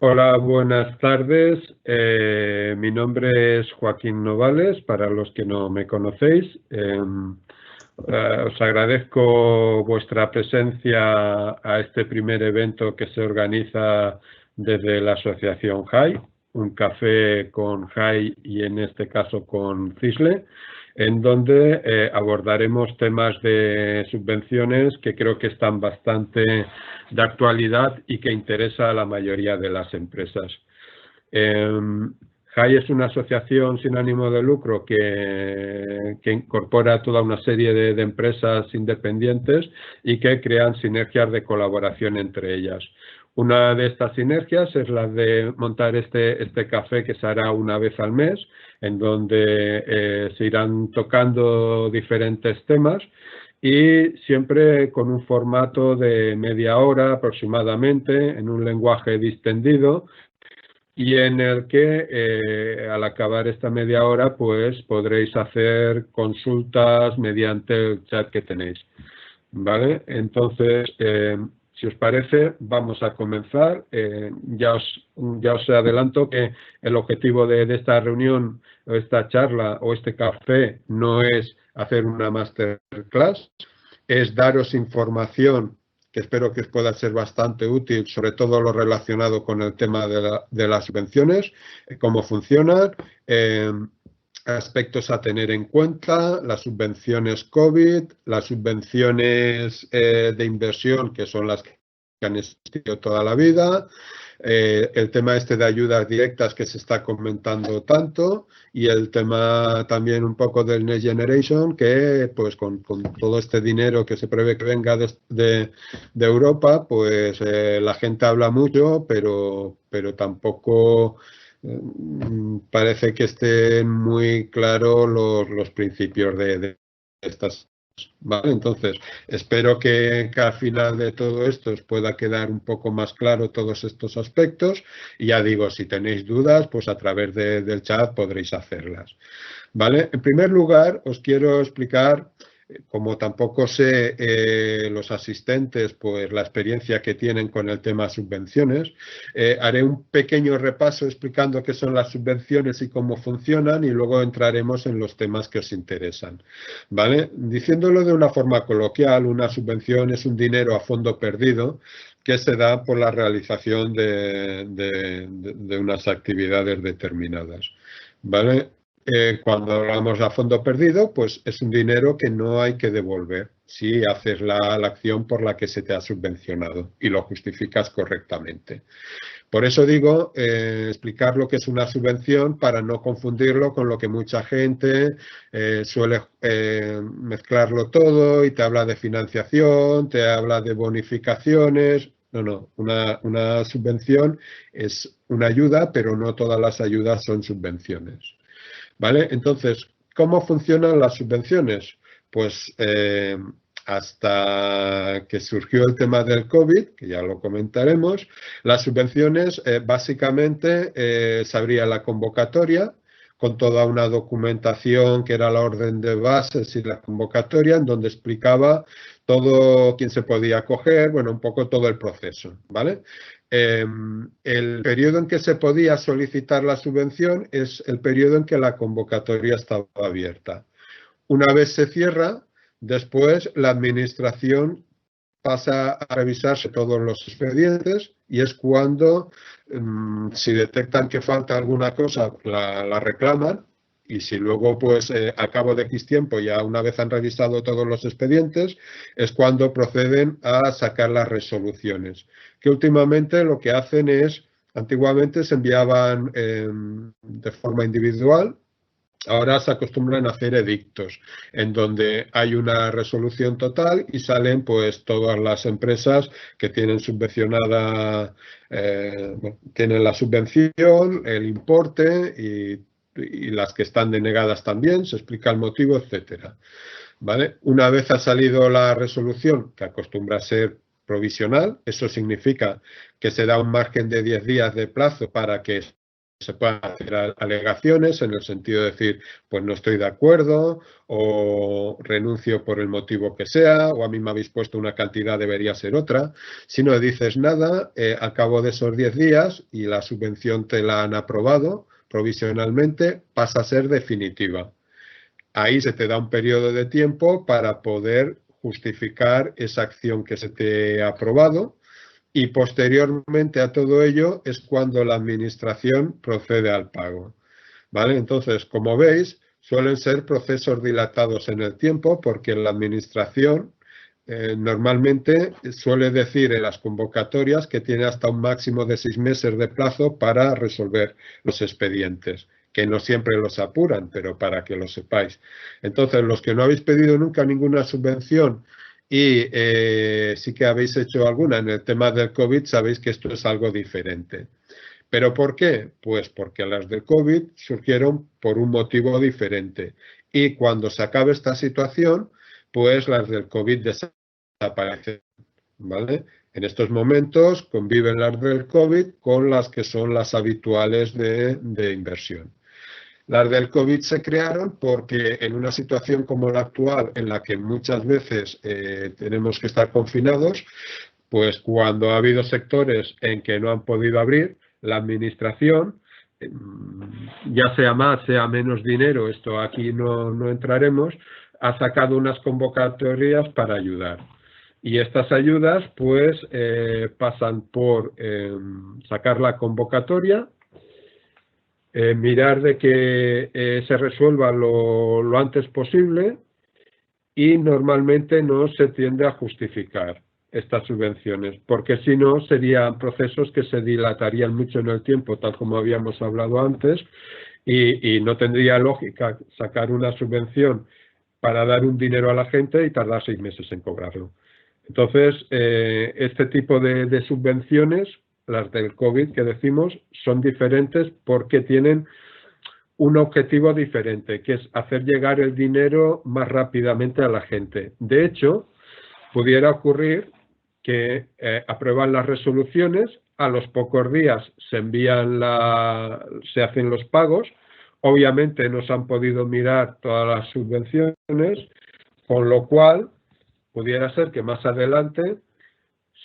Hola, buenas tardes. Mi nombre es Joaquín Novales, para los que no me conocéis. Os agradezco vuestra presencia a este primer evento que se organiza desde la Asociación JAI, un café con JAI y en este caso con CISLE, en donde abordaremos temas de subvenciones que creo que están bastante de actualidad y que interesa a la mayoría de las empresas. JAI es una asociación sin ánimo de lucro que incorpora toda una serie de empresas independientes y que crean sinergias de colaboración entre ellas. Una de estas sinergias es la de montar este café que se hará una vez al mes, en donde se irán tocando diferentes temas y siempre con un formato de media hora aproximadamente, en un lenguaje distendido, y en el que al acabar esta media hora pues podréis hacer consultas mediante el chat que tenéis. ¿Vale? Entonces, si os parece, vamos a comenzar. Ya os adelanto que el objetivo de esta reunión, o esta charla o este café no es hacer una masterclass, es daros información que espero que os pueda ser bastante útil, sobre todo lo relacionado con el tema de las subvenciones, cómo funcionan, aspectos a tener en cuenta, las subvenciones COVID, las subvenciones de inversión, que son las que han existido toda la vida, el tema este de ayudas directas que se está comentando tanto, y el tema también un poco del Next Generation, que pues con todo este dinero que se prevé que venga de Europa, pues la gente habla mucho, pero tampoco parece que estén muy claros los principios de estas. ¿Vale? Entonces, espero que al final de todo esto os pueda quedar un poco más claro todos estos aspectos. Y ya digo, si tenéis dudas, pues a través del chat podréis hacerlas. ¿Vale? En primer lugar, os quiero explicar, como tampoco sé los asistentes, pues la experiencia que tienen con el tema subvenciones, haré un pequeño repaso explicando qué son las subvenciones y cómo funcionan y luego entraremos en los temas que os interesan. ¿Vale? Diciéndolo de una forma coloquial, una subvención es un dinero a fondo perdido que se da por la realización de unas actividades determinadas. ¿Vale? Cuando hablamos a fondo perdido, pues es un dinero que no hay que devolver si haces la acción por la que se te ha subvencionado y lo justificas correctamente. Por eso digo, explicar lo que es una subvención para no confundirlo con lo que mucha gente suele mezclarlo todo y te habla de financiación, te habla de bonificaciones. No, no, una subvención es una ayuda, pero no todas las ayudas son subvenciones. ¿Vale? Entonces, ¿cómo funcionan las subvenciones? Pues hasta que surgió el tema del COVID, que ya lo comentaremos, las subvenciones básicamente se abría la convocatoria con toda una documentación que era la orden de bases y la convocatoria, en donde explicaba todo quién se podía acoger, bueno, un poco todo el proceso, ¿vale? El periodo en que se podía solicitar la subvención es el periodo en que la convocatoria estaba abierta. Una vez se cierra, después la administración pasa a revisarse todos los expedientes y es cuando, si detectan que falta alguna cosa, la reclaman. Y si luego, pues, a cabo de X tiempo, ya una vez han revisado todos los expedientes, es cuando proceden a sacar las resoluciones. Que últimamente lo que hacen es, antiguamente se enviaban de forma individual. Ahora se acostumbran a hacer edictos, en donde hay una resolución total y salen pues todas las empresas que tienen subvencionada, tienen la subvención, el importe y las que están denegadas también, se explica el motivo, etcétera. ¿Vale? Una vez ha salido la resolución, que acostumbra a ser provisional, eso significa que se da un margen de 10 días de plazo para que se puedan hacer alegaciones en el sentido de decir, pues no estoy de acuerdo o renuncio por el motivo que sea o a mí me habéis puesto una cantidad, debería ser otra. Si no dices nada, al cabo de esos 10 días y la subvención te la han aprobado provisionalmente, pasa a ser definitiva. Ahí se te da un periodo de tiempo para poder justificar esa acción que se te ha aprobado. Y posteriormente a todo ello es cuando la administración procede al pago, ¿vale? Entonces, como veis, suelen ser procesos dilatados en el tiempo porque la administración normalmente suele decir en las convocatorias que tiene hasta un máximo de 6 meses de plazo para resolver los expedientes, que no siempre los apuran, pero para que lo sepáis. Entonces, los que no habéis pedido nunca ninguna subvención y sí que habéis hecho alguna en el tema del COVID, sabéis que esto es algo diferente. ¿Pero por qué? Pues porque las del COVID surgieron por un motivo diferente. Y cuando se acabe esta situación, pues las del COVID desaparecen, ¿vale? En estos momentos conviven las del COVID con las que son las habituales de inversión. Las del COVID se crearon porque en una situación como la actual, en la que muchas veces tenemos que estar confinados, pues cuando ha habido sectores en que no han podido abrir, la administración, ya sea más, sea menos dinero, esto aquí no entraremos, ha sacado unas convocatorias para ayudar. Y estas ayudas pues pasan por sacar la convocatoria, mirar de que se resuelva lo antes posible y normalmente no se tiende a justificar estas subvenciones, porque si no serían procesos que se dilatarían mucho en el tiempo, tal como habíamos hablado antes, y no tendría lógica sacar una subvención para dar un dinero a la gente y tardar 6 meses en cobrarlo. Entonces, este tipo de subvenciones, las del COVID que decimos, son diferentes porque tienen un objetivo diferente, que es hacer llegar el dinero más rápidamente a la gente. De hecho, pudiera ocurrir que aprueban las resoluciones, a los pocos días se hacen los pagos, obviamente no se han podido mirar todas las subvenciones, con lo cual pudiera ser que más adelante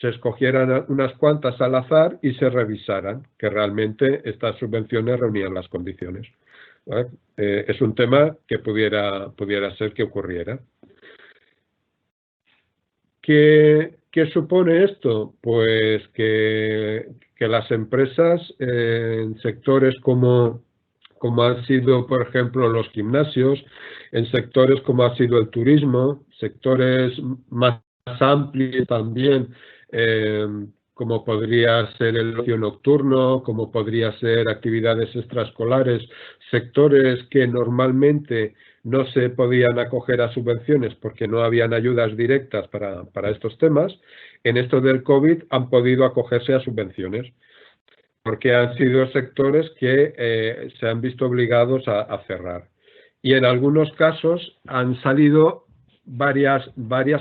se escogieran unas cuantas al azar y se revisaran que realmente estas subvenciones reunían las condiciones, ¿vale? Es un tema que pudiera ser que ocurriera. ¿Qué supone esto? Pues que las empresas en sectores como han sido, por ejemplo, los gimnasios, en sectores como ha sido el turismo, sectores más amplios también, como podría ser el ocio nocturno, como podría ser actividades extraescolares, sectores que normalmente no se podían acoger a subvenciones porque no habían ayudas directas para estos temas, en esto del COVID han podido acogerse a subvenciones, porque han sido sectores que se han visto obligados a cerrar. Y en algunos casos han salido varias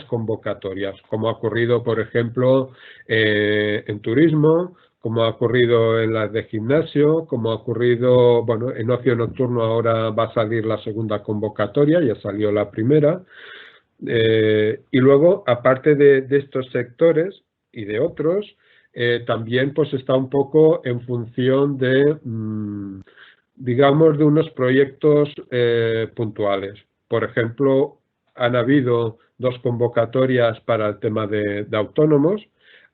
convocatorias, como ha ocurrido, por ejemplo, en turismo, como ha ocurrido en las de gimnasio, como ha ocurrido, bueno, en ocio nocturno ahora va a salir la segunda convocatoria, ya salió la primera. Y luego, aparte de estos sectores y de otros, también pues está un poco en función de, digamos, de unos proyectos puntuales. Por ejemplo, han habido 2 convocatorias para el tema de autónomos.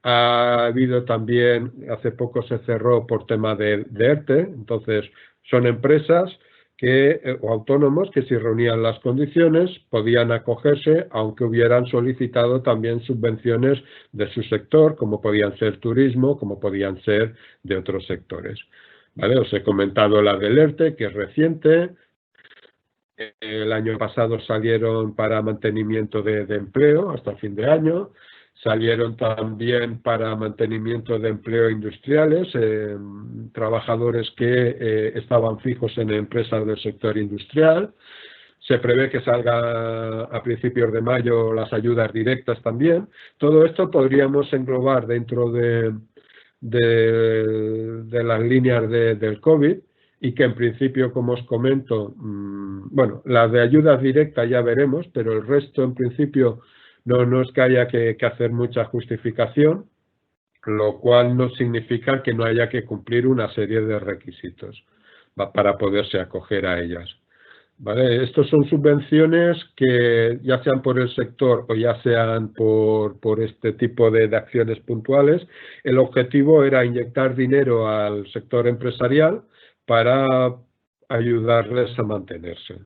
Ha habido también, hace poco se cerró por tema de ERTE, entonces son empresas o autónomos que si reunían las condiciones podían acogerse, aunque hubieran solicitado también subvenciones de su sector, como podían ser turismo, como podían ser de otros sectores. ¿Vale? Os he comentado la del ERTE, que es reciente. El año pasado salieron para mantenimiento de empleo hasta fin de año. Salieron también para mantenimiento de empleo industriales, trabajadores que estaban fijos en empresas del sector industrial. Se prevé que salga a principios de mayo las ayudas directas también. Todo esto podríamos englobar dentro de las líneas del COVID, y que en principio, como os comento, bueno, las de ayudas directas ya veremos, pero el resto en principio no es que haya que hacer mucha justificación, lo cual no significa que no haya que cumplir una serie de requisitos para poderse acoger a ellas. ¿Vale? Estos son subvenciones que ya sean por el sector o ya sean por este tipo de acciones puntuales, el objetivo era inyectar dinero al sector empresarial para ayudarles a mantenerse.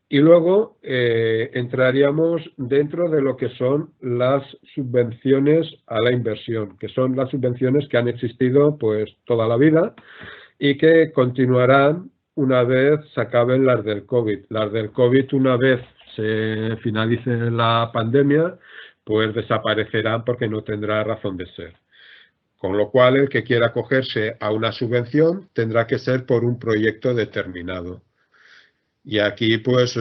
Y luego entraríamos dentro de lo que son las subvenciones a la inversión, que son las subvenciones que han existido pues toda la vida y que continuarán una vez se acaben las del COVID. Las del COVID, una vez se finalice la pandemia, pues desaparecerán porque no tendrá razón de ser. Con lo cual, el que quiera acogerse a una subvención tendrá que ser por un proyecto determinado. Y aquí pues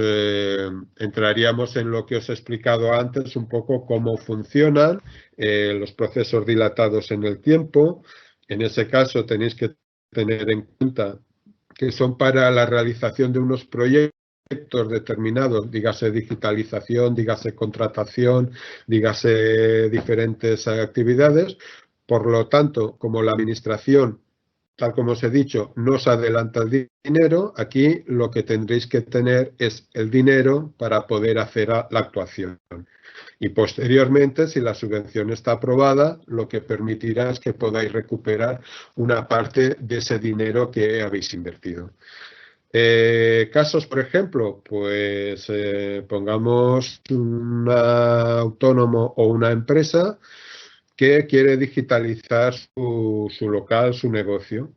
entraríamos en lo que os he explicado antes, un poco cómo funcionan los procesos dilatados en el tiempo. En ese caso tenéis que tener en cuenta que son para la realización de unos proyectos determinados, dígase digitalización, dígase contratación, dígase diferentes actividades. Por lo tanto, como la administración, tal como os he dicho, no os adelanta el dinero, aquí lo que tendréis que tener es el dinero para poder hacer la actuación. Y posteriormente, si la subvención está aprobada, lo que permitirá es que podáis recuperar una parte de ese dinero que habéis invertido. Casos, por ejemplo, pues pongamos un autónomo o una empresa que quiere digitalizar su local, su negocio.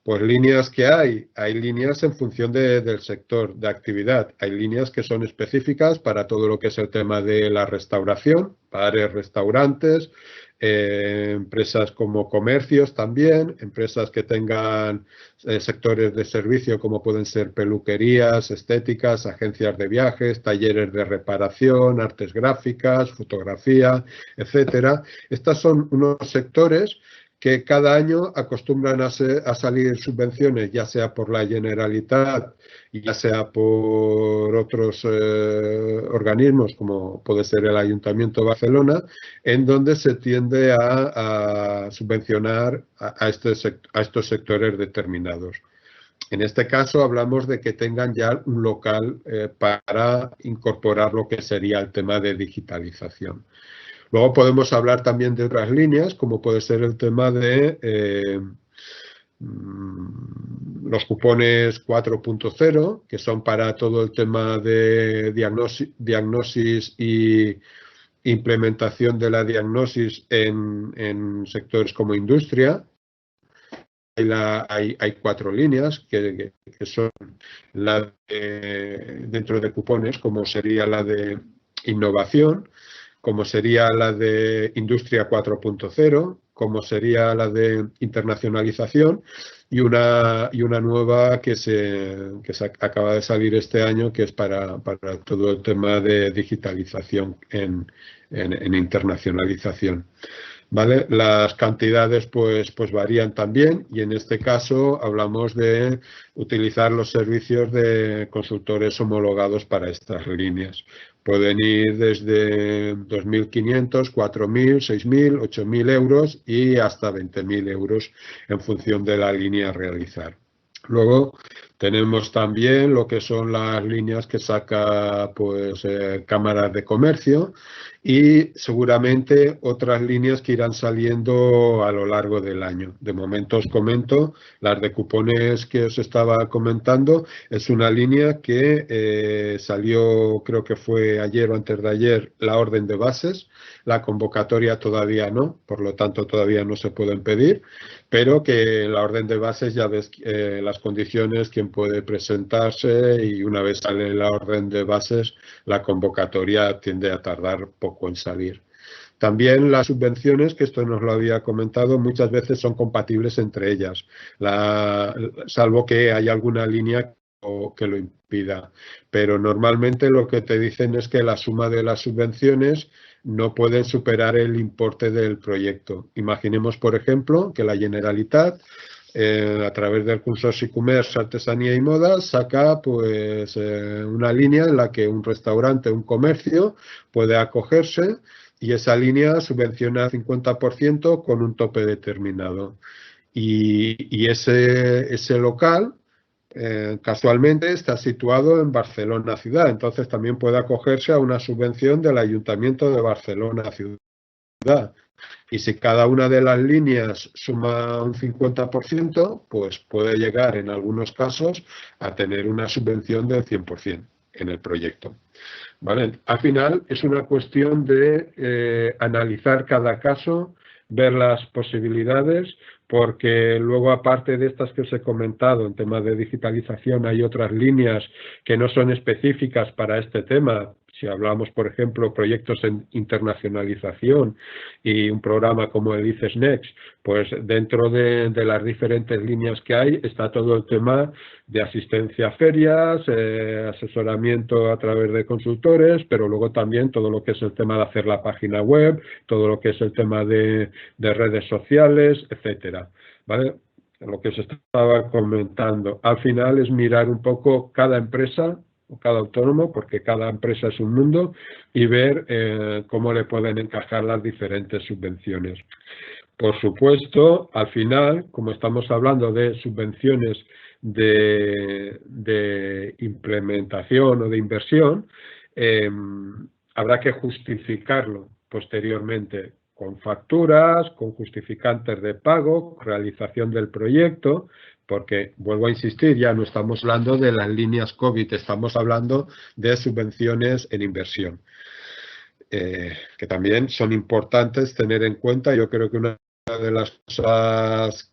Pues líneas que hay líneas en función del sector de actividad. Hay líneas que son específicas para todo lo que es el tema de la restauración, bares, restaurantes, empresas como comercios también, empresas que tengan sectores de servicio como pueden ser peluquerías, estéticas, agencias de viajes, talleres de reparación, artes gráficas, fotografía, etcétera. Estos son unos sectores que cada año acostumbran a salir subvenciones, ya sea por la Generalitat, ya sea por otros organismos, como puede ser el Ayuntamiento de Barcelona, en donde se tiende a subvencionar a estos sectores determinados. En este caso hablamos de que tengan ya un local para incorporar lo que sería el tema de digitalización. Luego podemos hablar también de otras líneas, como puede ser el tema de los cupones 4.0, que son para todo el tema de diagnosis y implementación de la diagnosis en sectores como industria. Hay 4 líneas que son la dentro de cupones, como sería la de innovación, como sería la de Industria 4.0, como sería la de internacionalización y una nueva que se acaba de salir este año, que es para todo el tema de digitalización en internacionalización. ¿Vale? Las cantidades pues varían también y en este caso hablamos de utilizar los servicios de consultores homologados para estas líneas. Pueden ir desde 2.500, 4.000, 6.000, 8.000 euros y hasta 20.000 euros en función de la línea a realizar. Luego tenemos también lo que son las líneas que saca pues cámaras de comercio y seguramente otras líneas que irán saliendo a lo largo del año. De momento os comento, las de cupones que os estaba comentando, es una línea que salió, creo que fue ayer o antes de ayer, la orden de bases. La convocatoria todavía no, por lo tanto todavía no se pueden pedir, pero que la orden de bases ya ves las condiciones, quién puede presentarse y una vez sale la orden de bases, la convocatoria tiende a tardar poco en salir. También las subvenciones, que esto nos lo había comentado, muchas veces son compatibles entre ellas, salvo que haya alguna línea que lo impida. Pero normalmente lo que te dicen es que la suma de las subvenciones no pueden superar el importe del proyecto. Imaginemos, por ejemplo, que la Generalitat a través del curso e-commerce, artesanía y moda, saca pues una línea en la que un restaurante, un comercio puede acogerse y esa línea subvenciona el 50% con un tope determinado. Y ese local casualmente está situado en Barcelona ciudad, entonces también puede acogerse a una subvención del Ayuntamiento de Barcelona ciudad. Y si cada una de las líneas suma un 50%, pues puede llegar en algunos casos a tener una subvención del 100% en el proyecto. ¿Vale? Al final es una cuestión de analizar cada caso, ver las posibilidades, porque luego aparte de estas que os he comentado en temas de digitalización hay otras líneas que no son específicas para este tema. Si hablamos, por ejemplo, proyectos en internacionalización y un programa como el ICES Next, pues dentro de las diferentes líneas que hay está todo el tema de asistencia a ferias, asesoramiento a través de consultores, pero luego también todo lo que es el tema de hacer la página web, todo lo que es el tema de redes sociales, etcétera, ¿vale? Lo que os estaba comentando. Al final es mirar un poco cada empresa o cada autónomo, porque cada empresa es un mundo, y ver cómo le pueden encajar las diferentes subvenciones. Por supuesto, al final, como estamos hablando de subvenciones de implementación o de inversión, habrá que justificarlo posteriormente con facturas, con justificantes de pago, realización del proyecto, porque, vuelvo a insistir, ya no estamos hablando de las líneas COVID, estamos hablando de subvenciones en inversión, que también son importantes tener en cuenta. Yo creo que una de las cosas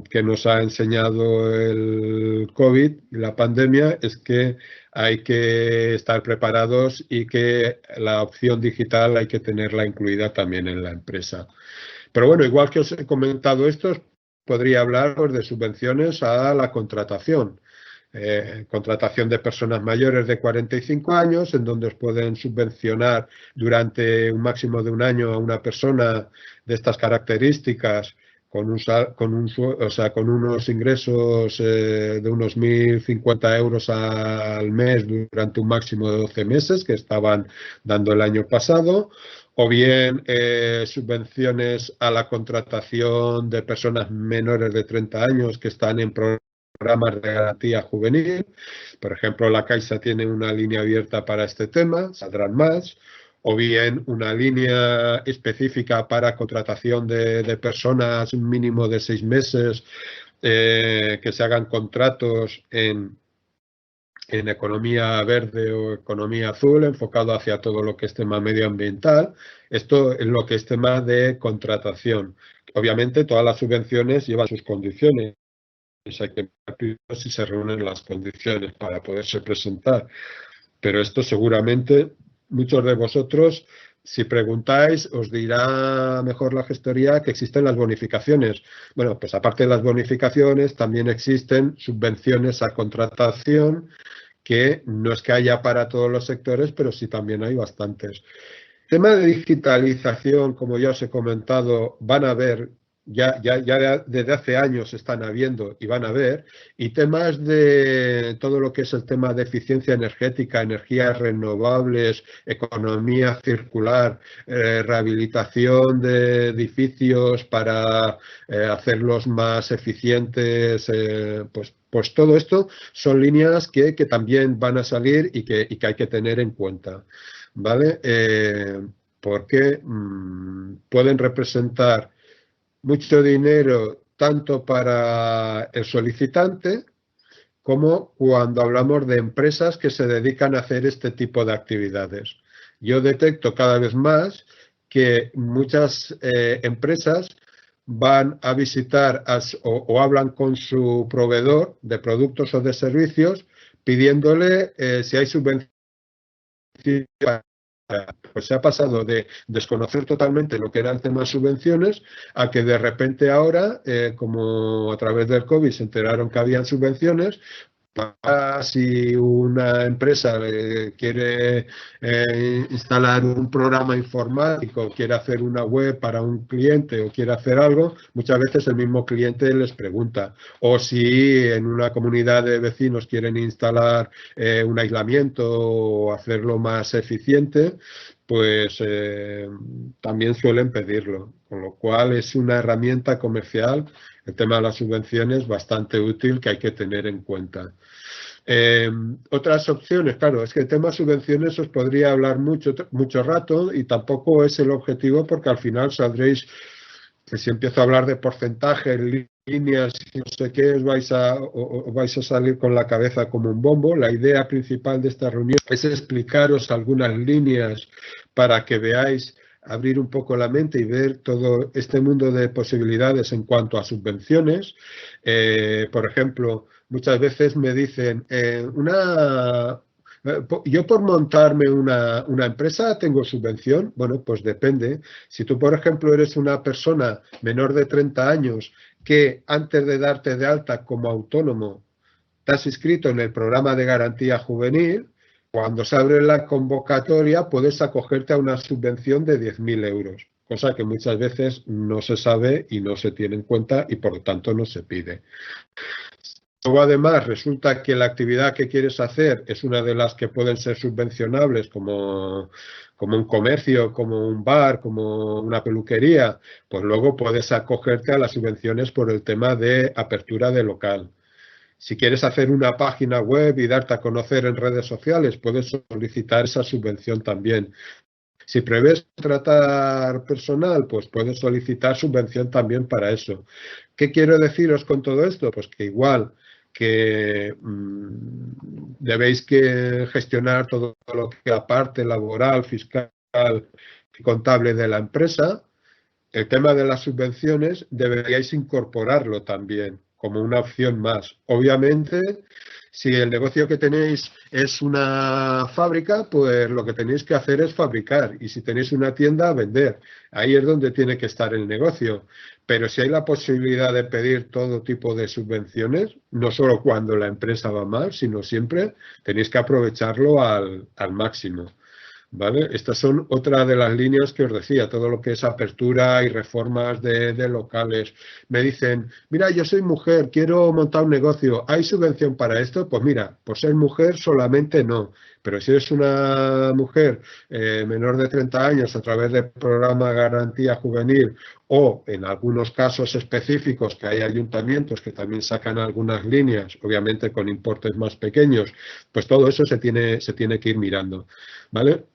que nos ha enseñado el COVID y la pandemia es que hay que estar preparados y que la opción digital hay que tenerla incluida también en la empresa. Pero bueno, igual que os he comentado esto, podría hablar pues, de subvenciones a la contratación. Contratación de personas mayores de 45 años, en donde os pueden subvencionar durante un máximo de un año a una persona de estas características con unos ingresos de unos 1.050 euros al mes durante un máximo de 12 meses que estaban dando el año pasado, o bien subvenciones a la contratación de personas menores de 30 años que están en programas de garantía juvenil. Por ejemplo, la Caixa tiene una línea abierta para este tema, saldrán más, o bien una línea específica para contratación de personas, un mínimo de 6 meses, que se hagan contratos en economía verde o economía azul, enfocado hacia todo lo que es tema medioambiental. Esto es lo que es tema de contratación. Obviamente, todas las subvenciones llevan sus condiciones. Hay que ver si se reúnen las condiciones para poderse presentar. Pero esto seguramente muchos de vosotros, si preguntáis, os dirá mejor la gestoría que existen las bonificaciones. Bueno, pues aparte de las bonificaciones, también existen subvenciones a contratación, que no es que haya para todos los sectores, pero sí también hay bastantes. Tema de digitalización, como ya os he comentado, van a haber, ya desde hace años están habiendo y van a haber, y temas de todo lo que es el tema de eficiencia energética, energías renovables, economía circular, rehabilitación de edificios para hacerlos más eficientes, pues todo esto son líneas que también van a salir y que hay que tener en cuenta, ¿vale? Porque pueden representar mucho dinero tanto para el solicitante como cuando hablamos de empresas que se dedican a hacer este tipo de actividades. Yo detecto cada vez más que muchas empresas van a visitar o hablan con su proveedor de productos o de servicios pidiéndole si hay subvenciones. Pues se ha pasado de desconocer totalmente lo que era el tema de subvenciones a que de repente ahora, como a través del COVID se enteraron que habían subvenciones, Si una empresa quiere instalar un programa informático, quiere hacer una web para un cliente o quiere hacer algo, muchas veces el mismo cliente les pregunta. O si en una comunidad de vecinos quieren instalar un aislamiento o hacerlo más eficiente, pues también suelen pedirlo. Con lo cual es una herramienta comercial, el tema de las subvenciones, bastante útil que hay que tener en cuenta. Otras opciones, claro, es que el tema subvenciones os podría hablar mucho rato y tampoco es el objetivo porque al final saldréis, que si empiezo a hablar de porcentajes, líneas y no sé qué, os vais a salir con la cabeza como un bombo. La idea principal de esta reunión es explicaros algunas líneas para que veáis, abrir un poco la mente y ver todo este mundo de posibilidades en cuanto a subvenciones. Por ejemplo, muchas veces me dicen, yo por montarme una empresa tengo subvención. Bueno, pues depende. Si tú, por ejemplo, eres una persona menor de 30 años que antes de darte de alta como autónomo te has inscrito en el programa de garantía juvenil, cuando se abre la convocatoria puedes acogerte a una subvención de 10.000 euros, cosa que muchas veces no se sabe y no se tiene en cuenta y por lo tanto no se pide. Luego, además, resulta que la actividad que quieres hacer es una de las que pueden ser subvencionables, como un comercio, como un bar, como una peluquería, pues luego puedes acogerte a las subvenciones por el tema de apertura de local. Si quieres hacer una página web y darte a conocer en redes sociales, puedes solicitar esa subvención también. Si prevés tratar personal, pues puedes solicitar subvención también para eso. ¿Qué quiero deciros con todo esto? Pues que igual que debéis que gestionar todo lo que la parte laboral, fiscal y contable de la empresa, el tema de las subvenciones deberíais incorporarlo también como una opción más. Obviamente, si el negocio que tenéis es una fábrica, pues lo que tenéis que hacer es fabricar. Y si tenéis una tienda, vender. Ahí es donde tiene que estar el negocio. Pero si hay la posibilidad de pedir todo tipo de subvenciones, no solo cuando la empresa va mal, sino siempre, tenéis que aprovecharlo al máximo. ¿Vale? Estas son otra de las líneas que os decía, todo lo que es apertura y reformas de locales. Me dicen, mira, yo soy mujer, quiero montar un negocio, ¿hay subvención para esto? Pues mira, por ser mujer solamente no, pero si eres una mujer menor de 30 años a través del programa Garantía Juvenil o en algunos casos específicos que hay ayuntamientos que también sacan algunas líneas, obviamente con importes más pequeños, pues todo eso se tiene que ir mirando. ¿Vale?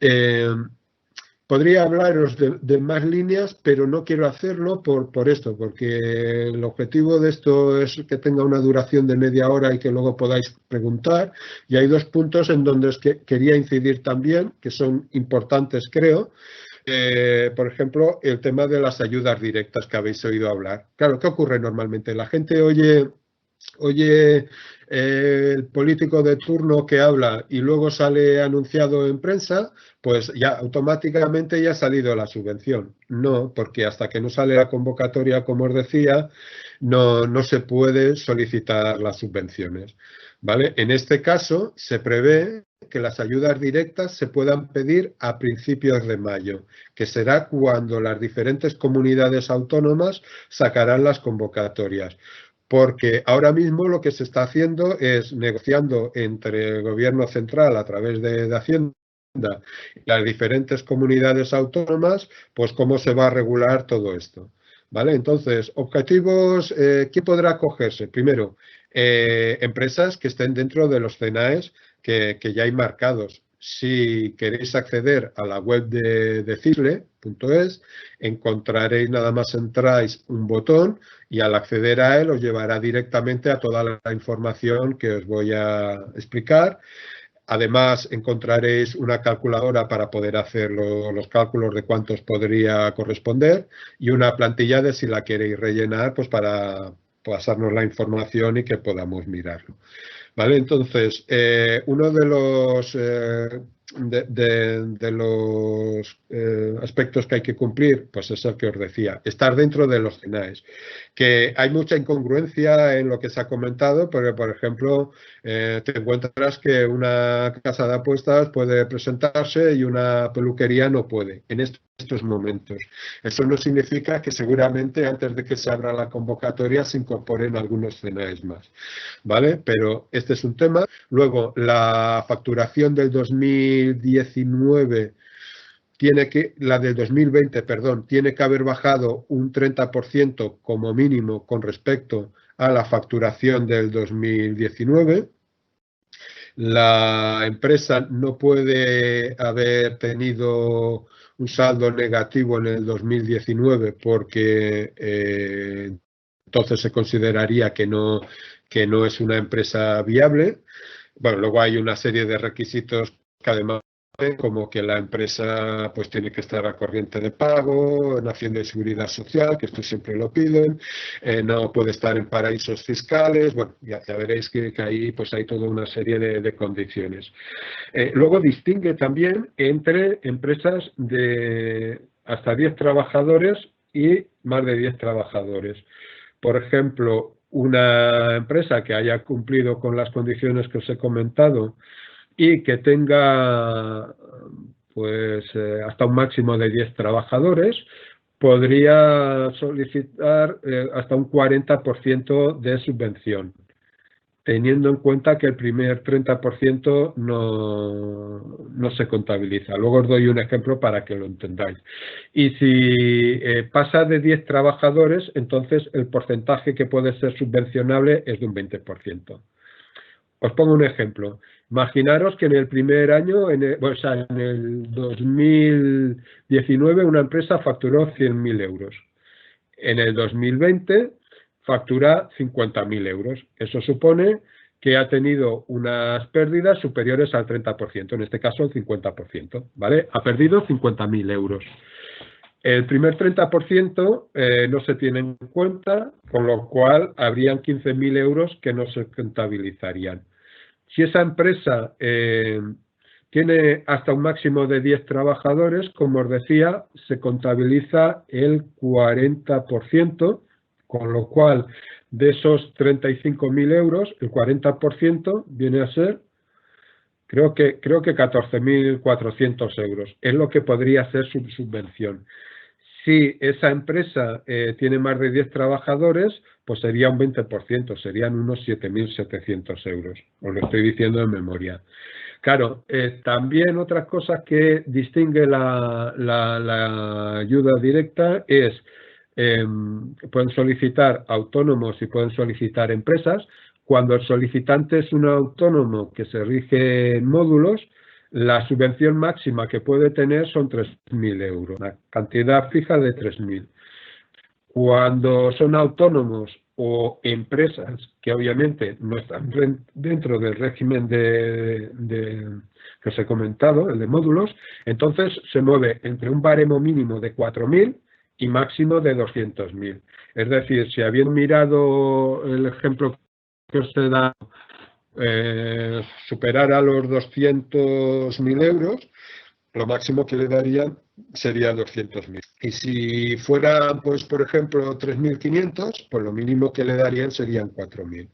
Podría hablaros de más líneas, pero no quiero hacerlo por esto, porque el objetivo de esto es que tenga una duración de media hora y que luego podáis preguntar. Y hay dos puntos en donde quería incidir también, que son importantes, creo. Por ejemplo, el tema de las ayudas directas que habéis oído hablar. Claro, ¿qué ocurre normalmente? La gente oye el político de turno que habla y luego sale anunciado en prensa, pues ya automáticamente ya ha salido la subvención. No, porque hasta que no sale la convocatoria, como os decía, no se puede solicitar las subvenciones. ¿Vale? En este caso, se prevé que las ayudas directas se puedan pedir a principios de mayo, que será cuando las diferentes comunidades autónomas sacarán las convocatorias. Porque ahora mismo lo que se está haciendo es negociando entre el gobierno central a través de Hacienda y las diferentes comunidades autónomas, pues cómo se va a regular todo esto. ¿Vale? Entonces, objetivos, ¿quién podrá acogerse? Primero, empresas que estén dentro de los CENAES que ya hay marcados. Si queréis acceder a la web de CISLE.es, encontraréis, nada más entráis, un botón y al acceder a él os llevará directamente a toda la información que os voy a explicar. Además, encontraréis una calculadora para poder hacer los cálculos de cuántos podría corresponder y una plantilla de si la queréis rellenar, pues para pasarnos la información y que podamos mirarlo. ¿Vale? Entonces, uno de los aspectos que hay que cumplir, pues es el que os decía, estar dentro de los CENAES. que hay mucha incongruencia en lo que se ha comentado, porque, por ejemplo, te encuentras que una casa de apuestas puede presentarse y una peluquería no puede en estos momentos. Eso no significa que seguramente antes de que se abra la convocatoria se incorporen algunos CNAEs más, ¿vale? Pero este es un tema. Luego, la facturación del 2019 la del 2020, perdón, tiene que haber bajado un 30% como mínimo con respecto a la facturación del 2019. La empresa no puede haber tenido un saldo negativo en el 2019 porque entonces se consideraría que no es una empresa viable. Bueno, luego hay una serie de requisitos que además como que la empresa pues tiene que estar a corriente de pago, en Hacienda y Seguridad Social, que esto siempre lo piden, no puede estar en paraísos fiscales, bueno, ya veréis que ahí pues hay toda una serie de condiciones. Luego distingue también entre empresas de hasta 10 trabajadores y más de 10 trabajadores. Por ejemplo, una empresa que haya cumplido con las condiciones que os he comentado y que tenga pues hasta un máximo de 10 trabajadores, podría solicitar hasta un 40% de subvención, teniendo en cuenta que el primer 30% no se contabiliza. Luego os doy un ejemplo para que lo entendáis. Y si pasa de 10 trabajadores, entonces el porcentaje que puede ser subvencionable es de un 20%. Os pongo un ejemplo. Imaginaros que en el primer año, en el 2019, una empresa facturó 100.000 euros. En el 2020 factura 50.000 euros. Eso supone que ha tenido unas pérdidas superiores al 30%, en este caso el 50%, ¿vale? Ha perdido 50.000 euros. El primer 30% no se tiene en cuenta, con lo cual habrían 15.000 euros que no se contabilizarían. Si esa empresa tiene hasta un máximo de 10 trabajadores, como os decía, se contabiliza el 40%, con lo cual de esos 35.000 euros, el 40% viene a ser, creo que 14.400 euros. Es lo que podría ser su subvención. Si esa empresa tiene más de 10 trabajadores, pues sería un 20%, serían unos 7.700 euros. Os lo estoy diciendo de memoria. Claro, también otras cosas que distingue la ayuda directa es, pueden solicitar autónomos y pueden solicitar empresas. Cuando el solicitante es un autónomo que se rige en módulos, la subvención máxima que puede tener son 3.000 euros, una cantidad fija de 3.000. Cuando son autónomos o empresas que obviamente no están dentro del régimen que os he comentado, el de módulos, entonces se mueve entre un baremo mínimo de 4.000 y máximo de 200.000. Es decir, si habían mirado el ejemplo que os he dado, superar a los 200.000 euros, lo máximo que le darían sería 200.000. Y si fuera, pues, por ejemplo, 3.500, pues lo mínimo que le darían serían 4.000.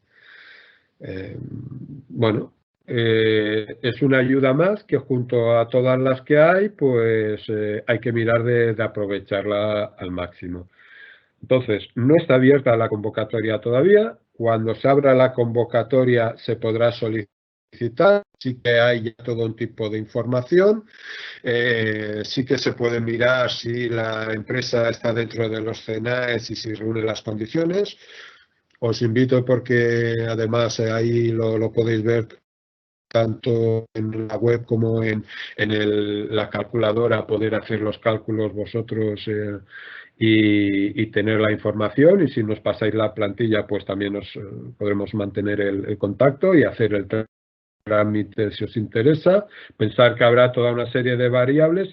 Bueno, es una ayuda más que junto a todas las que hay, pues hay que mirar de aprovecharla al máximo. Entonces, no está abierta la convocatoria todavía. Cuando se abra la convocatoria se podrá solicitar. Sí que hay ya todo un tipo de información. Sí que se puede mirar si la empresa está dentro de los CNAEs y si reúne las condiciones. Os invito porque además ahí lo podéis ver tanto en la web como en la calculadora, poder hacer los cálculos vosotros y tener la información. Y si nos pasáis la plantilla, pues también os podremos mantener el contacto y hacer el trámite si os interesa. Pensar que habrá toda una serie de variables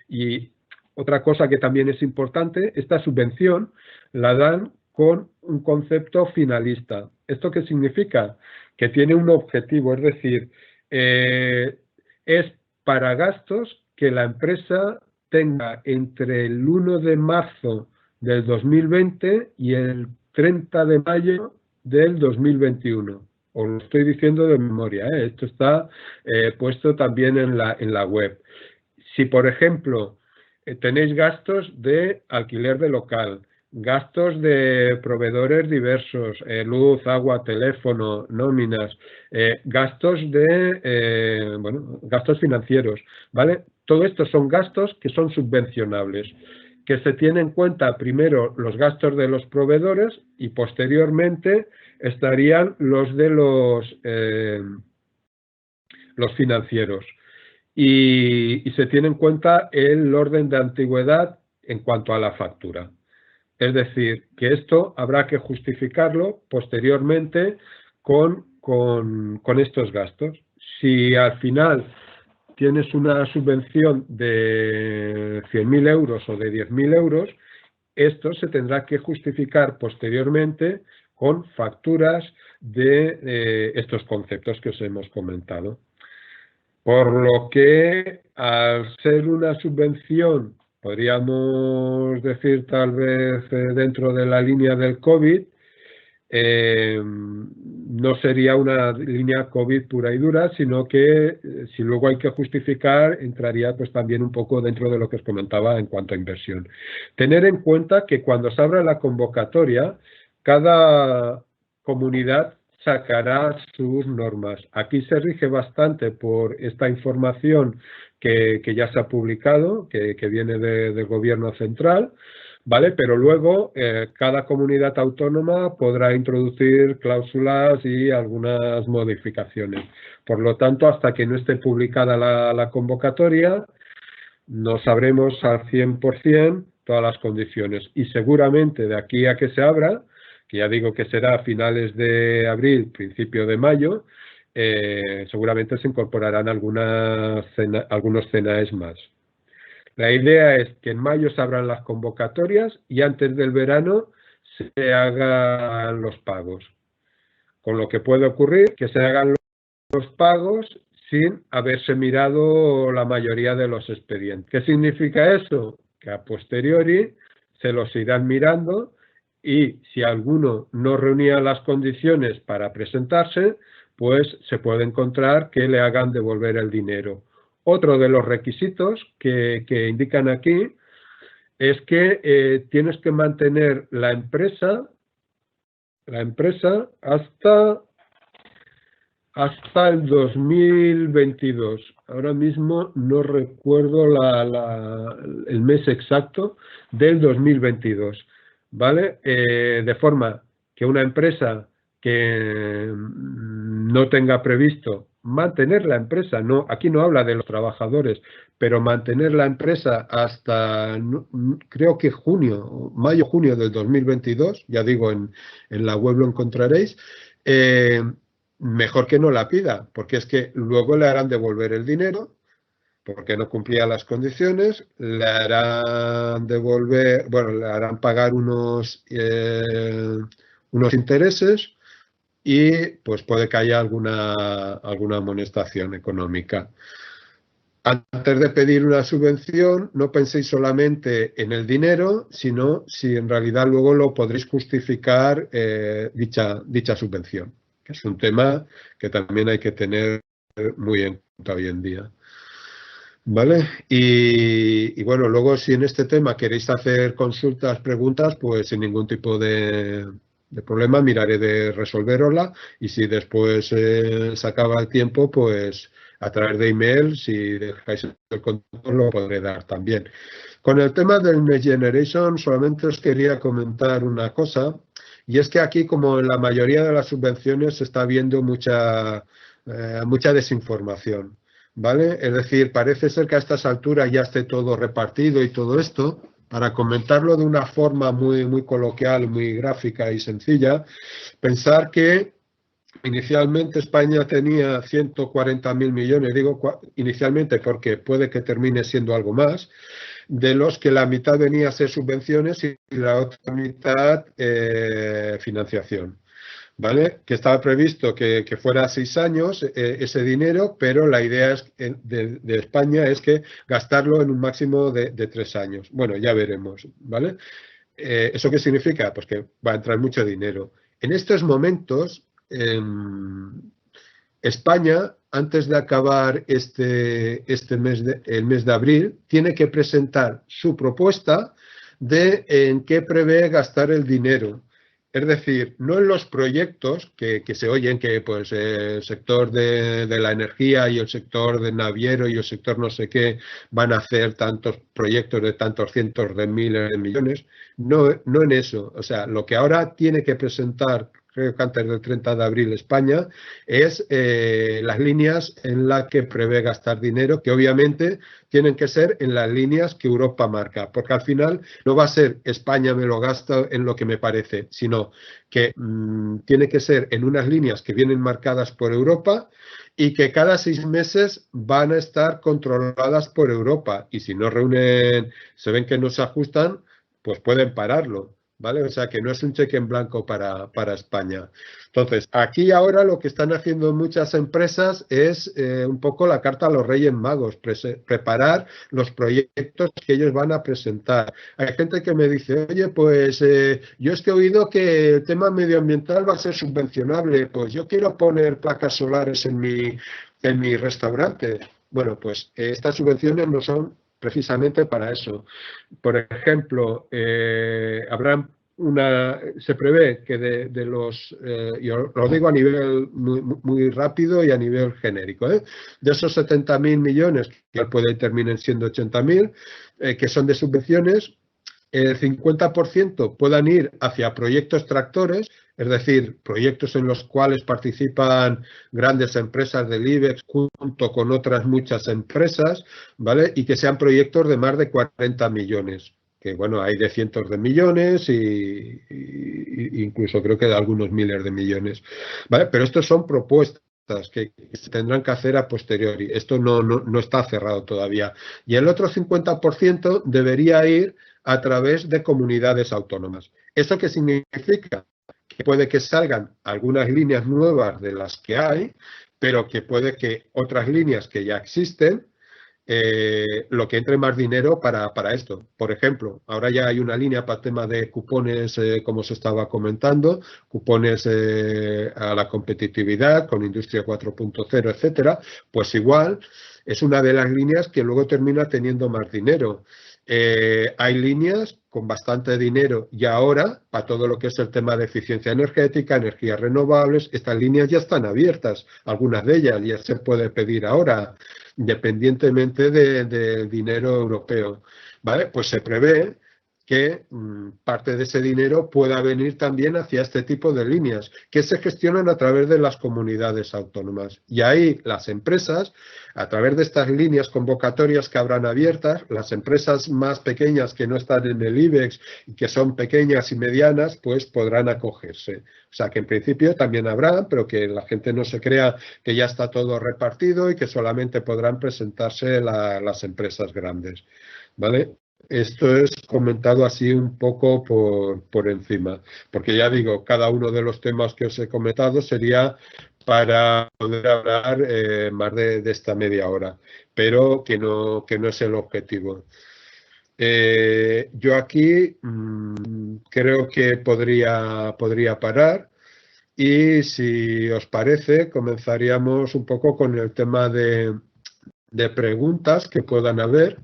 y otra cosa que también es importante, esta subvención la dan con un concepto finalista. ¿Esto qué significa? Que tiene un objetivo, es decir, es para gastos que la empresa tenga entre el 1 de marzo del 2020 y el 30 de mayo del 2021. Os lo estoy diciendo de memoria, ¿eh? Esto está puesto también en la web. Si, por ejemplo, tenéis gastos de alquiler de local, gastos de proveedores diversos, luz, agua, teléfono, nóminas, gastos gastos financieros, ¿vale? Todo esto son gastos que son subvencionables, que se tienen en cuenta primero los gastos de los proveedores y posteriormente estarían los de los financieros. Y se tiene en cuenta el orden de antigüedad en cuanto a la factura. Es decir, que esto habrá que justificarlo posteriormente con estos gastos. Si al final tienes una subvención de 100.000 euros o de 10.000 euros, esto se tendrá que justificar posteriormente con facturas de estos conceptos que os hemos comentado. Por lo que, al ser una subvención, podríamos decir tal vez dentro de la línea del COVID, no sería una línea COVID pura y dura, sino que si luego hay que justificar, entraría pues también un poco dentro de lo que os comentaba en cuanto a inversión. Tener en cuenta que cuando se abra la convocatoria, cada comunidad sacará sus normas. Aquí se rige bastante por esta información que ya se ha publicado, que viene del gobierno central, ¿vale? Pero luego cada comunidad autónoma podrá introducir cláusulas y algunas modificaciones. Por lo tanto, hasta que no esté publicada la convocatoria, no sabremos al 100% todas las condiciones. Y seguramente de aquí a que se abra, que ya digo que será a finales de abril, principio de mayo, seguramente se incorporarán algunos CNAEs más. La idea es que en mayo se abran las convocatorias y antes del verano se hagan los pagos. Con lo que puede ocurrir que se hagan los pagos sin haberse mirado la mayoría de los expedientes. ¿Qué significa eso? Que a posteriori se los irán mirando y si alguno no reunía las condiciones para presentarse, pues se puede encontrar que le hagan devolver el dinero. Otro de los requisitos que indican aquí es que tienes que mantener la empresa hasta el 2022. Ahora mismo no recuerdo el mes exacto del 2022, ¿vale? De forma que una empresa que no tenga previsto mantener la empresa, no, aquí no habla de los trabajadores, pero mantener la empresa hasta, creo que mayo-junio del 2022, ya digo, en la web lo encontraréis, mejor que no la pida, porque es que luego le harán devolver el dinero, porque no cumplía las condiciones, le harán devolver, bueno, le harán pagar unos intereses y pues puede que haya alguna amonestación económica. Antes de pedir una subvención, no penséis solamente en el dinero, sino si en realidad luego lo podréis justificar dicha subvención, que es un tema que también hay que tener muy en cuenta hoy en día. ¿Vale? Y bueno, luego si en este tema queréis hacer consultas, preguntas, pues sin ningún tipo de problema miraré de resolverosla y si después se acaba el tiempo, pues a través de email, si dejáis el contacto, lo podré dar también. Con el tema del Next Generation, solamente os quería comentar una cosa, y es que aquí, como en la mayoría de las subvenciones, se está viendo mucha desinformación, ¿vale? Es decir, parece ser que a estas alturas ya esté todo repartido y todo esto. Para comentarlo de una forma muy coloquial, muy gráfica y sencilla, pensar que inicialmente España tenía 140.000 millones, digo inicialmente porque puede que termine siendo algo más, de los que la mitad venía a ser subvenciones y la otra mitad financiación. ¿Vale? Que estaba previsto que fuera a 6 años ese dinero, pero la idea de España es que gastarlo en un máximo de 3 años. Bueno, ya veremos, ¿vale? ¿Eso qué significa? Pues que va a entrar mucho dinero. En estos momentos, España, antes de acabar el mes de abril, tiene que presentar su propuesta de en qué prevé gastar el dinero. Es decir, no en los proyectos que se oyen que pues, el sector de la energía y el sector del naviero y el sector no sé qué van a hacer tantos proyectos de tantos cientos de miles de millones. No, no en eso. O sea, lo que ahora tiene que presentar, creo que antes del 30 de abril España, es las líneas en las que prevé gastar dinero, que obviamente tienen que ser en las líneas que Europa marca, porque al final no va a ser España me lo gasto en lo que me parece, sino que tiene que ser en unas líneas que vienen marcadas por Europa y que cada 6 meses van a estar controladas por Europa. Y si no reúnen, se ven que no se ajustan, pues pueden pararlo. ¿Vale? O sea que no es un cheque en blanco para España. Entonces, aquí ahora lo que están haciendo muchas empresas es un poco la carta a los Reyes Magos, preparar los proyectos que ellos van a presentar. Hay gente que me dice, oye, pues yo es que he oído que el tema medioambiental va a ser subvencionable, pues yo quiero poner placas solares en mi restaurante. Bueno, pues estas subvenciones no son precisamente para eso. Por ejemplo, se prevé que de los, yo lo digo a nivel muy rápido y a nivel genérico, de esos 70.000 millones, que puede terminen siendo 80.000, que son de subvenciones, el 50% puedan ir hacia proyectos tractores, es decir, proyectos en los cuales participan grandes empresas del IBEX junto con otras muchas empresas, ¿vale? Y que sean proyectos de más de 40 millones. Que bueno, hay de cientos de millones y incluso creo que de algunos miles de millones, ¿vale? Pero estos son propuestas que se tendrán que hacer a posteriori. Esto no está cerrado todavía. Y el otro 50% debería ir a través de comunidades autónomas. ¿Eso qué significa? Que puede que salgan algunas líneas nuevas de las que hay, pero que puede que otras líneas que ya existen, lo que entre más dinero para esto. Por ejemplo, ahora ya hay una línea para el tema de cupones, como se estaba comentando, cupones a la competitividad con Industria 4.0, etcétera. Pues igual es una de las líneas que luego termina teniendo más dinero. Hay líneas con bastante dinero y ahora para todo lo que es el tema de eficiencia energética, energías renovables, estas líneas ya están abiertas, algunas de ellas ya se puede pedir ahora, independientemente del dinero europeo. ¿Vale? Pues se prevé que parte de ese dinero pueda venir también hacia este tipo de líneas, que se gestionan a través de las comunidades autónomas. Y ahí las empresas, a través de estas líneas convocatorias que habrán abiertas, las empresas más pequeñas que no están en el IBEX y que son pequeñas y medianas, pues podrán acogerse. O sea que en principio también habrá, pero que la gente no se crea que ya está todo repartido y que solamente podrán presentarse las empresas grandes. ¿Vale? Esto es comentado así un poco por encima, porque ya digo, cada uno de los temas que os he comentado sería para poder hablar más de esta media hora, pero que no es el objetivo. Yo aquí creo que podría parar y si os parece comenzaríamos un poco con el tema de preguntas que puedan haber.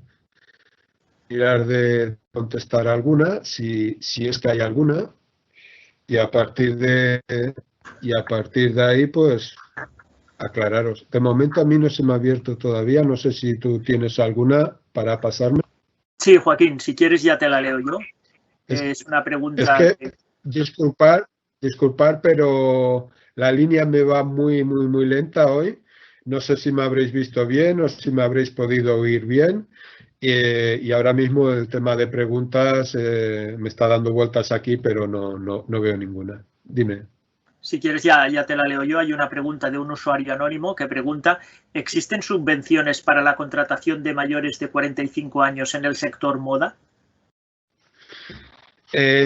Mirar de contestar alguna, si es que hay alguna, y a partir de ahí, pues, aclararos. De momento a mí no se me ha abierto todavía, no sé si tú tienes alguna para pasarme. Sí, Joaquín, si quieres ya te la leo yo. Es una pregunta... Es que, disculpar, pero la línea me va muy lenta hoy. No sé si me habréis visto bien o si me habréis podido oír bien. Y ahora mismo el tema de preguntas me está dando vueltas aquí, pero no veo ninguna. Dime. Si quieres ya te la leo yo. Hay una pregunta de un usuario anónimo que pregunta: ¿existen subvenciones para la contratación de mayores de 45 años en el sector moda?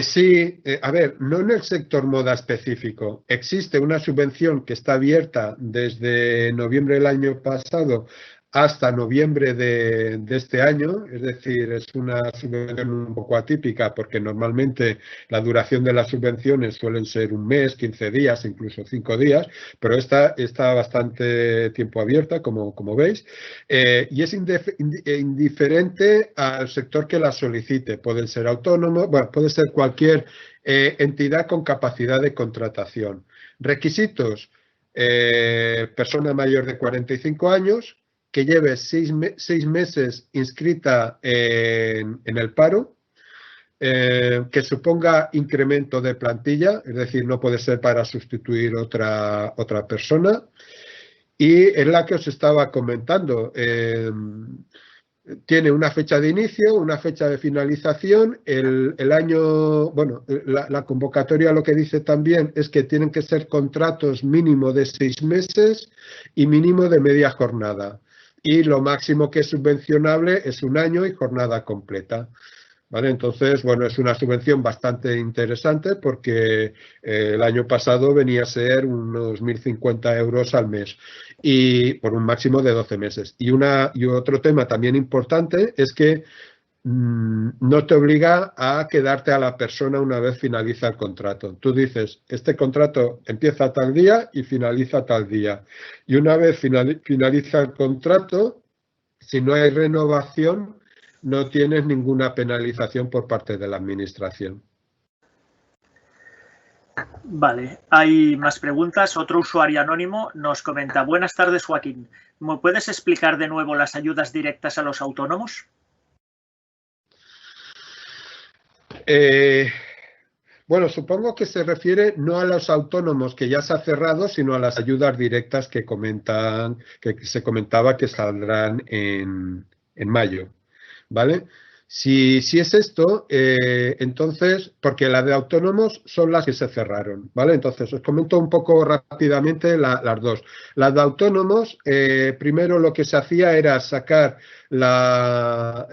Sí, a ver, no en el sector moda específico. Existe una subvención que está abierta desde noviembre del año pasado hasta noviembre de este año, es decir, es una subvención un poco atípica porque normalmente la duración de las subvenciones suelen ser un mes, 15 días, incluso 5 días, pero esta está bastante tiempo abierta, como veis, y es indiferente al sector que la solicite. Pueden ser autónomos, bueno, puede ser cualquier entidad con capacidad de contratación. Requisitos: persona mayor de 45 años, que lleve 6 meses inscrita en el paro, que suponga incremento de plantilla, es decir, no puede ser para sustituir otra persona, y es la que os estaba comentando. Tiene una fecha de inicio, una fecha de finalización. El año, bueno, la convocatoria lo que dice también es que tienen que ser contratos mínimo de 6 meses y mínimo de media jornada. Y lo máximo que es subvencionable es 1 año y jornada completa. ¿Vale? Entonces, bueno, es una subvención bastante interesante porque el año pasado venía a ser unos 1.050 euros al mes y por un máximo de 12 meses. Y otro tema también importante es que no te obliga a quedarte a la persona una vez finaliza el contrato. Tú dices, este contrato empieza tal día y finaliza tal día. Y una vez finaliza el contrato, si no hay renovación, no tienes ninguna penalización por parte de la administración. Vale, hay más preguntas. Otro usuario anónimo nos comenta: buenas tardes, Joaquín. ¿Me puedes explicar de nuevo las ayudas directas a los autónomos? Bueno, supongo que se refiere no a los autónomos que ya se ha cerrado, sino a las ayudas directas que se comentaba que saldrán en mayo. ¿Vale? Si es esto, entonces, porque las de autónomos son las que se cerraron, ¿vale? Entonces, os comento un poco rápidamente las dos. Las de autónomos, primero lo que se hacía era sacar no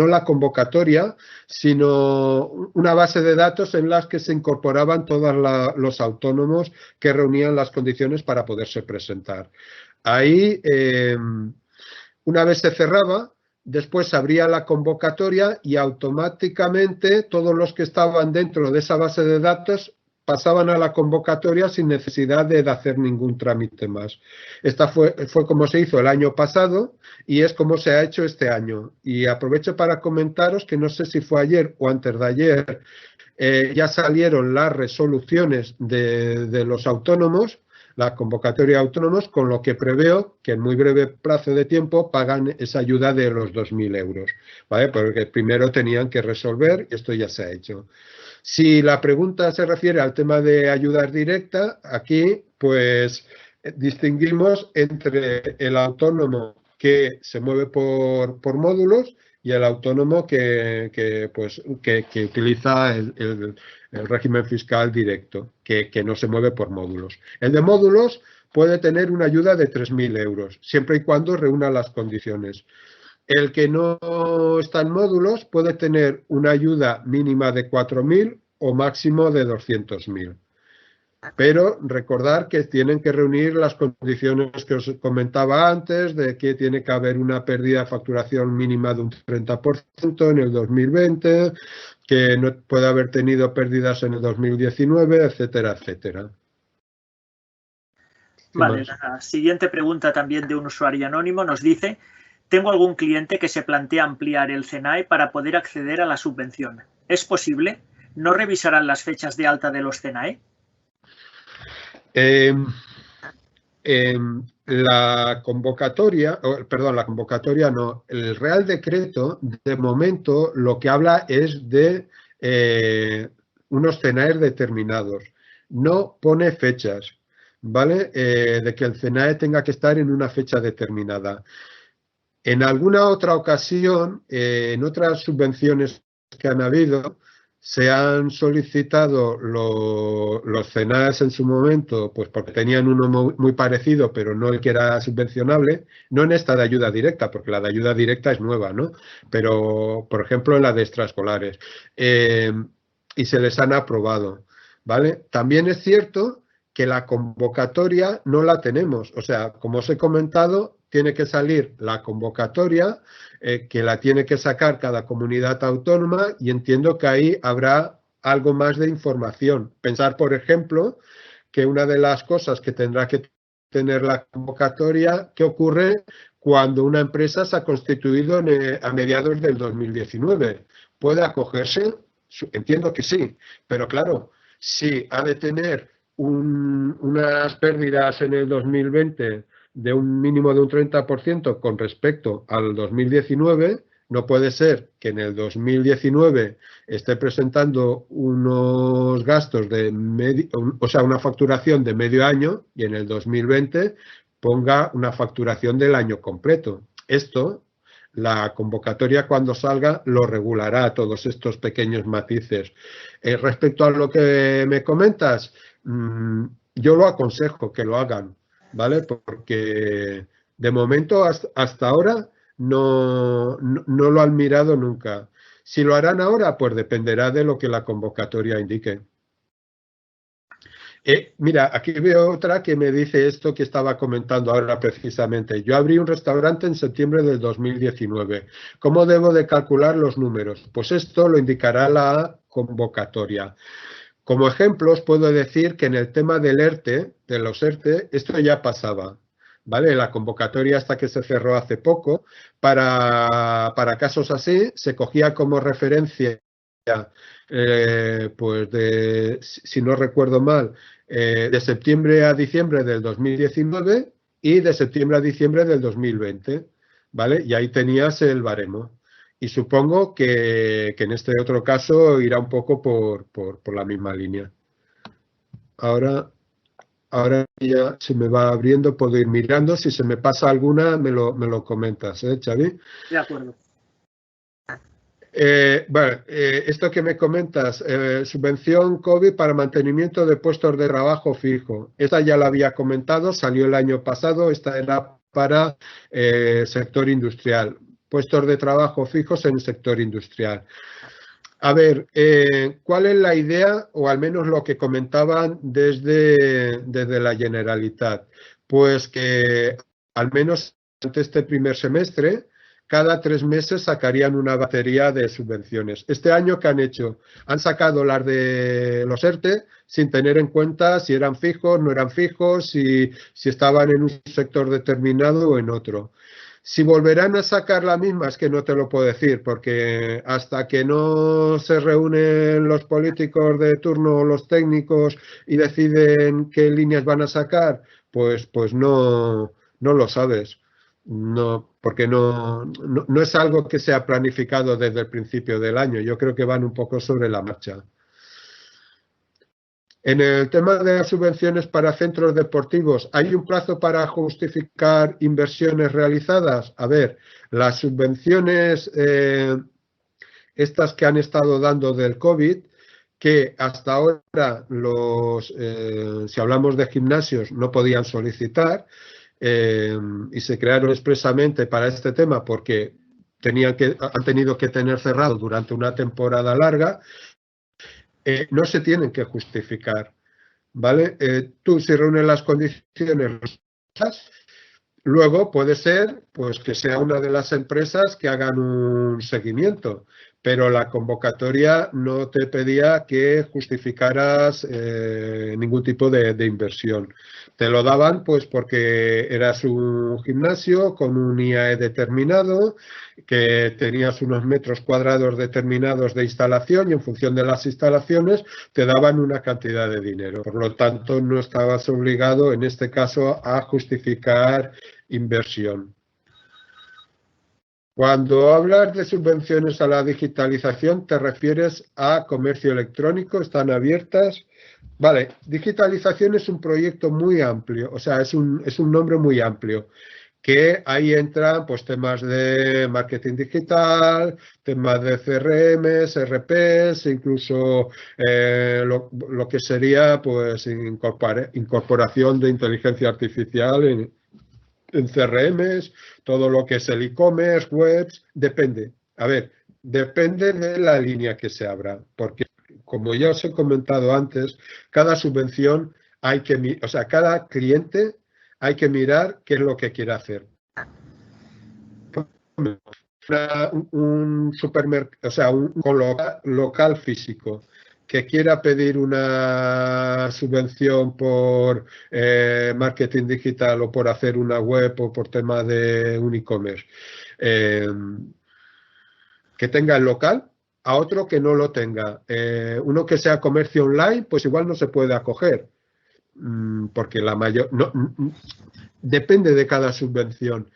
la convocatoria, sino una base de datos en las que se incorporaban todos los autónomos que reunían las condiciones para poderse presentar. Ahí, una vez se cerraba, después se abría la convocatoria y automáticamente todos los que estaban dentro de esa base de datos pasaban a la convocatoria sin necesidad de hacer ningún trámite más. Esta fue como se hizo el año pasado y es como se ha hecho este año. Y aprovecho para comentaros que no sé si fue ayer o antes de ayer, ya salieron las resoluciones de los autónomos, la convocatoria de autónomos, con lo que preveo que en muy breve plazo de tiempo pagan esa ayuda de los 2.000 euros, ¿vale? Porque primero tenían que resolver, esto ya se ha hecho. Si la pregunta se refiere al tema de ayudas directas, aquí pues distinguimos entre el autónomo que se mueve por módulos y el autónomo que utiliza el régimen fiscal directo, que no se mueve por módulos. El de módulos puede tener una ayuda de 3.000 euros, siempre y cuando reúna las condiciones. El que no está en módulos puede tener una ayuda mínima de 4.000 o máximo de 200.000. Pero recordar que tienen que reunir las condiciones que os comentaba antes, de que tiene que haber una pérdida de facturación mínima de un 30% en el 2020, que no puede haber tenido pérdidas en el 2019, etcétera, etcétera. Vale, la siguiente pregunta también de un usuario anónimo nos dice: tengo algún cliente que se plantea ampliar el CENAE para poder acceder a la subvención. ¿Es posible? ¿No revisarán las fechas de alta de los CENAE? La convocatoria no, el Real Decreto, de momento, lo que habla es de unos CENAE determinados. No pone fechas, ¿vale? De que el CENAE tenga que estar en una fecha determinada. En alguna otra ocasión, en otras subvenciones que han habido, se han solicitado los CENAEs en su momento, pues porque tenían uno muy parecido, pero no el que era subvencionable, no en esta de ayuda directa, porque la de ayuda directa es nueva, ¿no? Pero, por ejemplo, en la de extraescolares. Y se les han aprobado, ¿vale? También es cierto que la convocatoria no la tenemos. O sea, como os he comentado, tiene que salir la convocatoria, que la tiene que sacar cada comunidad autónoma, y entiendo que ahí habrá algo más de información. Pensar, por ejemplo, que una de las cosas que tendrá que tener la convocatoria, ¿qué ocurre cuando una empresa se ha constituido a mediados del 2019? ¿Puede acogerse? Entiendo que sí, pero claro, si ha de tener unas pérdidas en el 2020 de un mínimo de un 30% con respecto al 2019, no puede ser que en el 2019 esté presentando unos gastos de una facturación de medio año, y en el 2020 ponga una facturación del año completo. Esto, la convocatoria cuando salga lo regulará, todos estos pequeños matices. Respecto a lo que me comentas, yo lo aconsejo que lo hagan, ¿vale? Porque de momento hasta ahora no lo han mirado nunca. Si lo harán ahora, pues dependerá de lo que la convocatoria indique. Mira, aquí veo otra que me dice esto que estaba comentando ahora precisamente. Yo abrí un restaurante en septiembre del 2019. ¿Cómo debo de calcular los números? Pues esto lo indicará la convocatoria. Como ejemplos, puedo decir que en el tema del ERTE, de los ERTE, esto ya pasaba, ¿vale? La convocatoria hasta que se cerró hace poco, para casos así, se cogía como referencia, pues si no recuerdo mal, de septiembre a diciembre del 2019 y de septiembre a diciembre del 2020, ¿vale? Y ahí tenías el baremo. Y supongo que en este otro caso irá un poco por la misma línea. Ahora ya se me va abriendo, puedo ir mirando. Si se me pasa alguna, me lo comentas, Xavi. De acuerdo. Bueno, esto que me comentas, subvención COVID para mantenimiento de puestos de trabajo fijo. Esta ya la había comentado, salió el año pasado, esta era para sector industrial. Puestos de trabajo fijos en el sector industrial. A ver, ¿cuál es la idea, o al menos lo que comentaban desde la Generalitat? Pues que al menos ante este primer semestre, cada 3 meses sacarían una batería de subvenciones. Este año, ¿qué han hecho? Han sacado las de los ERTE sin tener en cuenta si eran fijos, no eran fijos, si estaban en un sector determinado o en otro. Si volverán a sacar la misma, es que no te lo puedo decir, porque hasta que no se reúnen los políticos de turno o los técnicos y deciden qué líneas van a sacar, pues no lo sabes. No, porque no es algo que sea planificado desde el principio del año. Yo creo que van un poco sobre la marcha. En el tema de las subvenciones para centros deportivos, ¿hay un plazo para justificar inversiones realizadas? A ver, las subvenciones estas que han estado dando del COVID, que hasta ahora si hablamos de gimnasios no podían solicitar, y se crearon expresamente para este tema porque han tenido que tener cerrado durante una temporada larga. No se tienen que justificar, ¿vale? Tú, si reúnes las condiciones, luego puede ser pues que sea una de las empresas que hagan un seguimiento, pero la convocatoria no te pedía que justificaras ningún tipo de inversión. Te lo daban pues porque eras un gimnasio con un IAE determinado, que tenías unos metros cuadrados determinados de instalación, y en función de las instalaciones te daban una cantidad de dinero. Por lo tanto, no estabas obligado en este caso a justificar inversión. Cuando hablas de subvenciones a la digitalización, ¿te refieres a comercio electrónico? ¿Están abiertas? Vale, digitalización es un proyecto muy amplio, o sea, es un nombre muy amplio, que ahí entran pues temas de marketing digital, temas de CRMs, RPs, incluso lo que sería pues incorporación de inteligencia artificial en CRMs, todo lo que es el e-commerce, webs, depende. A ver, depende de la línea que se abra, porque como ya os he comentado antes, cada subvención cada cliente hay que mirar qué es lo que quiere hacer. un supermercado, o sea, un local físico que quiera pedir una subvención por marketing digital o por hacer una web o por tema de un e-commerce, que tenga el local, a otro que no lo tenga. Uno que sea comercio online, pues igual no se puede acoger, porque la mayor... No, depende de cada subvención.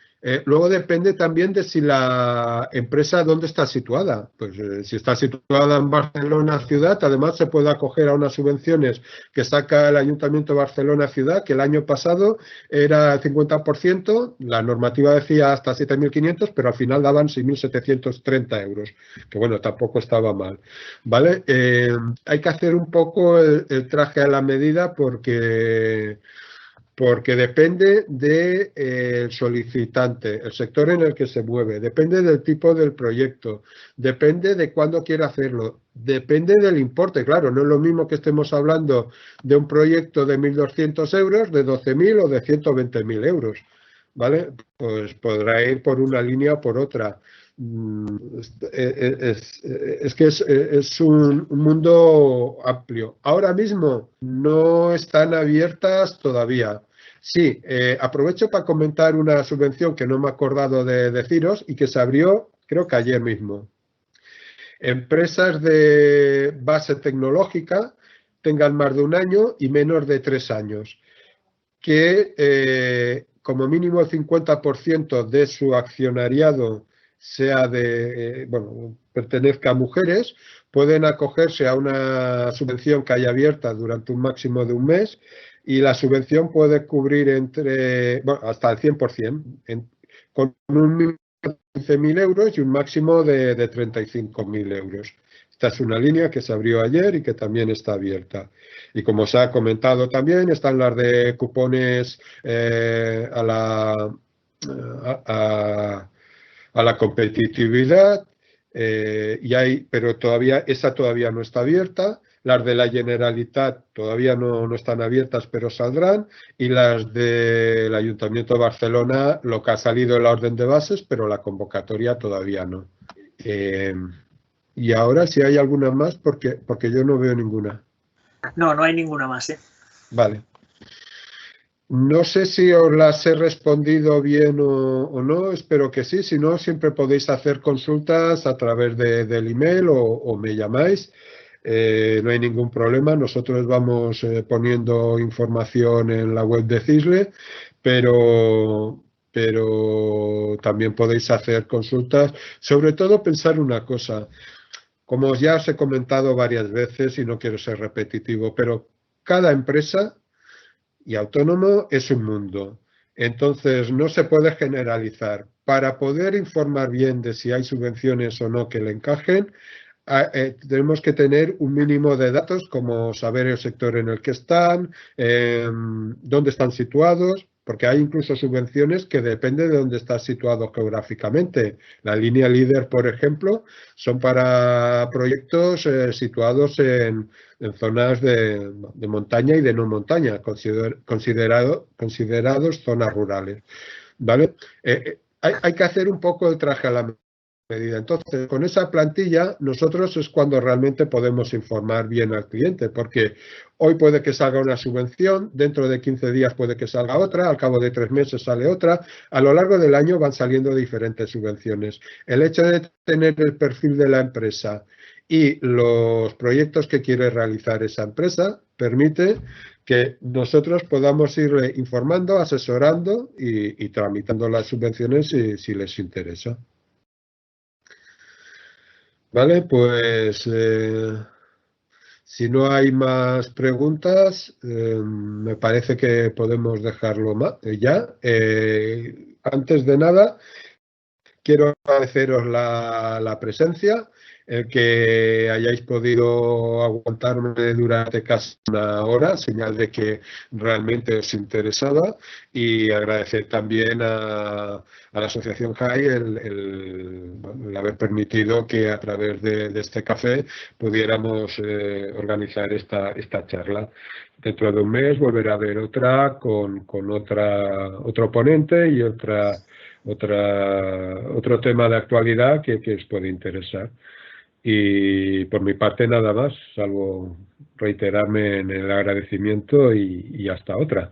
Luego depende también de si la empresa dónde está situada. Pues si está situada en Barcelona ciudad, además se puede acoger a unas subvenciones que saca el Ayuntamiento de Barcelona ciudad, que el año pasado era el 50%, la normativa decía hasta 7.500, pero al final daban 6.730 euros, que bueno, tampoco estaba mal. ¿Vale? Hay que hacer un poco el traje a la medida porque depende del solicitante, el sector en el que se mueve, depende del tipo del proyecto, depende de cuándo quiere hacerlo, depende del importe. Claro, no es lo mismo que estemos hablando de un proyecto de 1.200 euros, de 12.000 o de 120.000 euros, ¿vale? Pues podrá ir por una línea o por otra. Es que es un mundo amplio. Ahora mismo no están abiertas todavía. Sí, aprovecho para comentar una subvención que no me he acordado de deciros y que se abrió creo que ayer mismo. Empresas de base tecnológica tengan más de un año y menos de 3 años, que como mínimo el 50% de su accionariado sea pertenezca a mujeres, pueden acogerse a una subvención que haya abierta durante un máximo de un mes y la subvención puede cubrir hasta el 100%, con un mínimo de 15.000 euros y un máximo de 35.000 euros. Esta es una línea que se abrió ayer y que también está abierta. Y como se ha comentado también, están las de cupones a la competitividad, pero esa todavía no está abierta. Las de la Generalitat todavía no están abiertas, pero saldrán. Y las del Ayuntamiento de Barcelona, lo que ha salido en la orden de bases, pero la convocatoria todavía no. Y ahora, si hay alguna más, porque yo no veo ninguna. No, no hay ninguna más, ¿eh? Vale. No sé si os las he respondido bien o no, espero que sí. Si no, siempre podéis hacer consultas a través del email o me llamáis. No hay ningún problema. Nosotros vamos poniendo información en la web de CISLE, pero también podéis hacer consultas. Sobre todo pensar una cosa. Como ya os he comentado varias veces y no quiero ser repetitivo, pero cada empresa y autónomo es un mundo. Entonces, no se puede generalizar. Para poder informar bien de si hay subvenciones o no que le encajen, tenemos que tener un mínimo de datos, como saber el sector en el que están, dónde están situados, porque hay incluso subvenciones que dependen de dónde estás situado geográficamente. La línea líder, por ejemplo, son para proyectos situados en zonas de montaña y de no montaña, considerados zonas rurales, ¿vale? Hay que hacer un poco el traje a la medida. Entonces, con esa plantilla, nosotros es cuando realmente podemos informar bien al cliente, porque hoy puede que salga una subvención, dentro de 15 días puede que salga otra, al cabo de 3 meses sale otra, a lo largo del año van saliendo diferentes subvenciones. El hecho de tener el perfil de la empresa y los proyectos que quiere realizar esa empresa permite que nosotros podamos irle informando, asesorando y tramitando las subvenciones si les interesa. Vale, pues si no hay más preguntas, me parece que podemos dejarlo ya. Antes de nada, quiero agradeceros la presencia, el que hayáis podido aguantarme durante casi una hora, señal de que realmente os interesaba, y agradecer también a la Asociación JAI el haber permitido que a través de este café pudiéramos organizar esta charla. Dentro de un mes volverá a haber otra con otro ponente y otro tema de actualidad que os puede interesar. Y por mi parte nada más, salvo reiterarme en el agradecimiento y hasta otra.